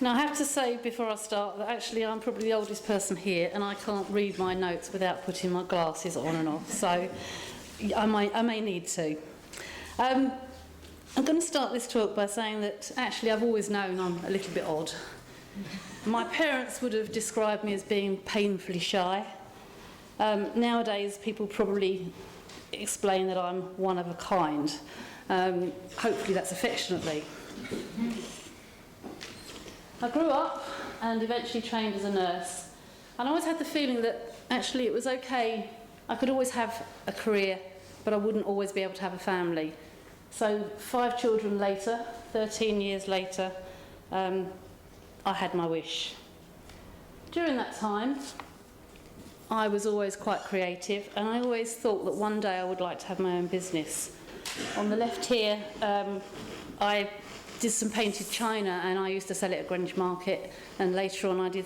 Now, I have to say before I start that actually I'm probably the oldest person here and I can't read my notes without putting my glasses on and off, so I may need to. I'm going to start this talk by saying that actually I've always known I'm a little bit odd. My parents would have described me as being painfully shy. Nowadays people probably explain that I'm one of a kind. Hopefully that's affectionately. I grew up and eventually trained as a nurse, and I always had the feeling that actually it was okay, I could always have a career, but I wouldn't always be able to have a family. So 5 children later, 13 years later, I had my wish. During that time, I was always quite creative, and I always thought that one day I would like to have my own business. On the left here, I did some painted china and I used to sell it at Greenwich Market, and later on I did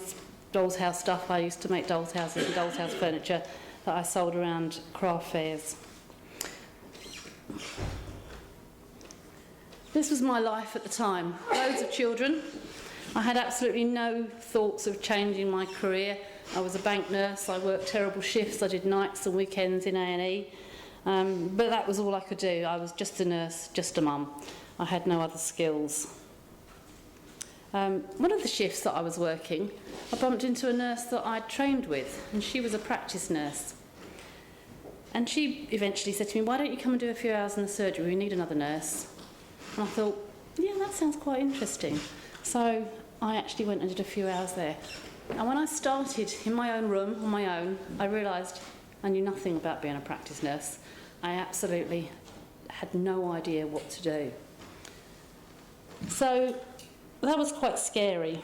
doll's house stuff. I used to make doll's houses and doll's house furniture that I sold around craft fairs. This was my life at the time. Loads of children. I had absolutely no thoughts of changing my career. I was a bank nurse, I worked terrible shifts, I did nights and weekends in A&E, but that was all I could do. I was just a nurse, just a mum. I had no other skills. One of the shifts that I was working, I bumped into a nurse that I'd trained with, and she was a practice nurse. And she eventually said to me, "Why don't you come and do a few hours in the surgery? We need another nurse." And I thought, yeah, that sounds quite interesting. So I actually went and did a few hours there. And when I started in my own room, on my own, I realised I knew nothing about being a practice nurse. I absolutely had no idea what to do. So that was quite scary.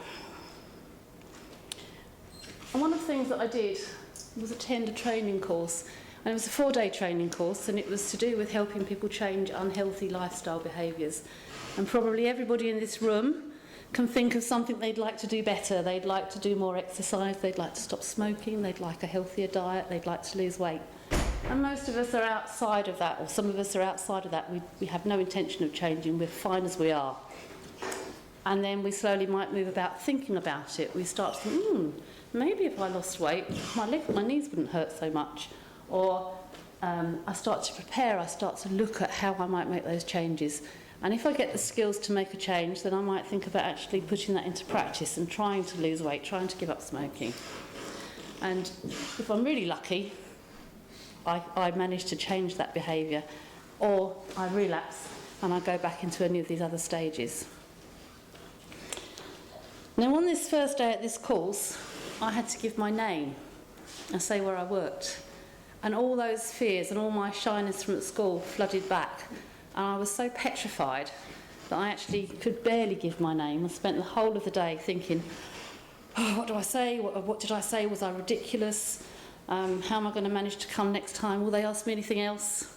And one of the things that I did was attend a training course. And it was a 4-day training course, and it was to do with helping people change unhealthy lifestyle behaviours. And probably everybody in this room can think of something they'd like to do better. They'd like to do more exercise, they'd like to stop smoking, they'd like a healthier diet, they'd like to lose weight. And most of us are outside of that, or some of us are outside of that. We have no intention of changing, we're fine as we are. And then we slowly might move about thinking about it. We start to think, maybe if I lost weight, my knees wouldn't hurt so much. Or I start to prepare, I start to look at how I might make those changes. And if I get the skills to make a change, then I might think about actually putting that into practice and trying to lose weight, trying to give up smoking. And if I'm really lucky, I manage to change that behaviour, or I relapse and I go back into any of these other stages. Now, on this first day at this course, I had to give my name and say where I worked. And all those fears and all my shyness from at school flooded back. And I was so petrified that I actually could barely give my name. I spent the whole of the day thinking, oh, what do I say? What did I say? Was I ridiculous? How am I going to manage to come next time? Will they ask me anything else?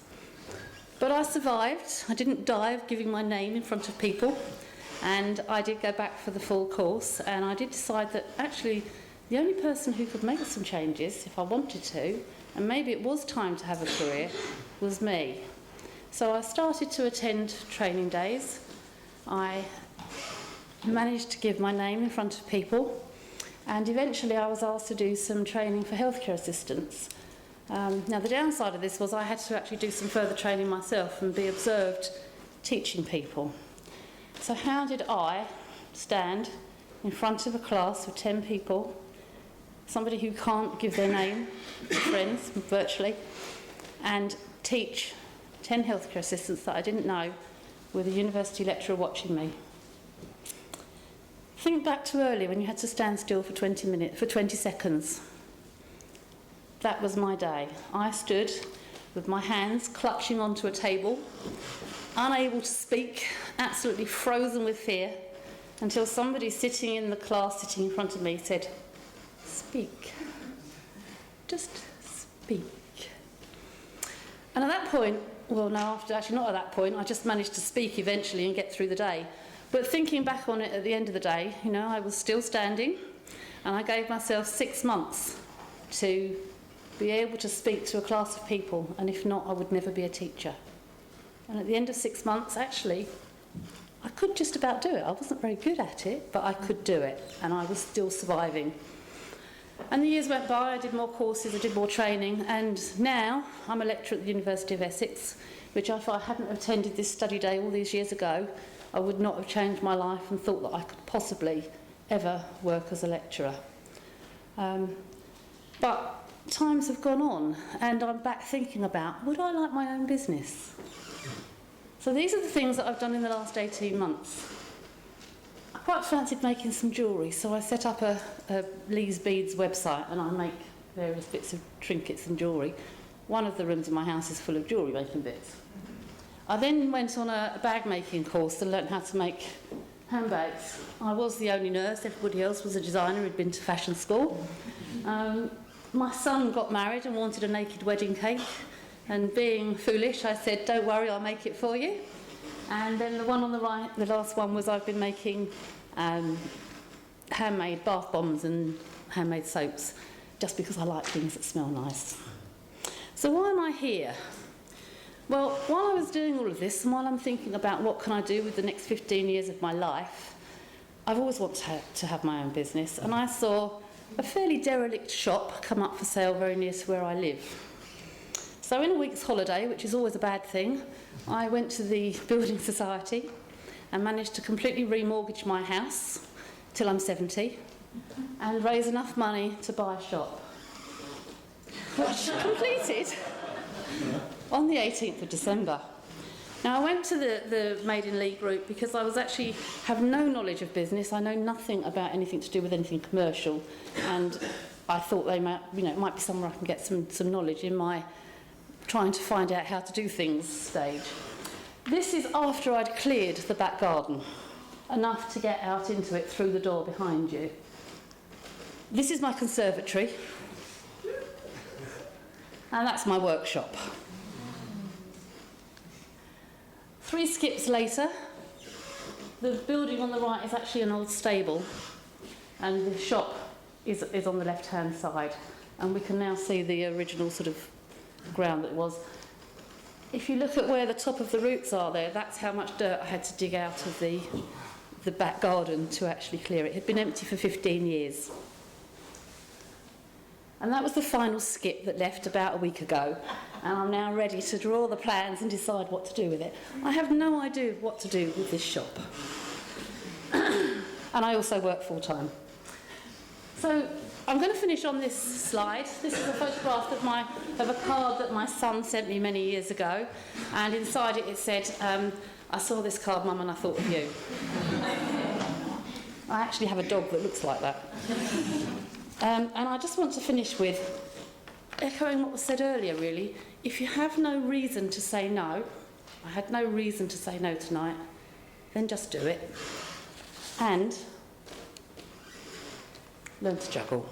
But I survived. I didn't die of giving my name in front of people. And I did go back for the full course. And I did decide that actually the only person who could make some changes, if I wanted to, and maybe it was time to have a career, was me. So I started to attend training days. I managed to give my name in front of people, and eventually I was asked to do some training for healthcare assistants. Now the downside of this was I had to actually do some further training myself and be observed teaching people. So how did I stand in front of a class of 10 people, somebody who can't give their name, friends virtually, and teach 10 healthcare assistants that I didn't know with a university lecturer watching me? Think back to earlier when you had to stand still for 20 seconds. That was my day. I stood with my hands clutching onto a table, unable to speak, absolutely frozen with fear, until somebody sitting in the class, sitting in front of me, said, "Speak. Just speak." And at that point, well, no, actually not at that point, I just managed to speak eventually and get through the day. But thinking back on it at the end of the day, you know, I was still standing, and I gave myself 6 months to be able to speak to a class of people, and if not, I would never be a teacher. And at the end of 6 months, actually, I could just about do it. I wasn't very good at it, but I could do it, and I was still surviving. And the years went by, I did more courses, I did more training, and now I'm a lecturer at the University of Essex, which if I hadn't attended this study day all these years ago, I would not have changed my life and thought that I could possibly ever work as a lecturer. But times have gone on, and I'm back thinking about, would I like my own business? So these are the things that I've done in the last 18 months. I quite fancied making some jewellery, so I set up a Leigh's Beads website, and I make various bits of trinkets and jewellery. One of the rooms in my house is full of jewellery making bits. I then went on a bag making course and learnt how to make handbags. I was the only nurse, everybody else was a designer who'd been to fashion school. My son got married and wanted a naked wedding cake, and being foolish I said, don't worry, I'll make it for you. And then the one on the right, the last one, was I've been making handmade bath bombs and handmade soaps, just because I like things that smell nice. So why am I here? Well, while I was doing all of this, and while I'm thinking about what can I do with the next 15 years of my life, I've always wanted to have my own business, and I saw a fairly derelict shop come up for sale very near to where I live. So in a week's holiday, which is always a bad thing, I went to the Building Society and managed to completely remortgage my house till I'm 70 and raise enough money to buy a shop, which completed on the 18th of December. Now, I went to the Made in Leigh group because I have no knowledge of business. I know nothing about anything to do with anything commercial, and I thought it might be somewhere I can get some knowledge in my trying to find out how to do things stage. This is after I'd cleared the back garden, enough to get out into it through the door behind you. This is my conservatory, and that's my workshop. 3 skips later, the building on the right is actually an old stable, and the shop is on the left-hand side, and we can now see the original sort of ground that it was. If you look at where the top of the roots are there, that's how much dirt I had to dig out of the back garden to actually clear it. It had been empty for 15 years. And that was the final skip that left about a week ago, and I'm now ready to draw the plans and decide what to do with it. I have no idea what to do with this shop. And I also work full-time. So I'm going to finish on this slide. This is a photograph of a card that my son sent me many years ago, and inside it said, I saw this card, Mum, and I thought of you. I actually have a dog that looks like that. And I just want to finish with echoing what was said earlier, really. If you have no reason to say no, I had no reason to say no tonight, then just do it. And learn to juggle.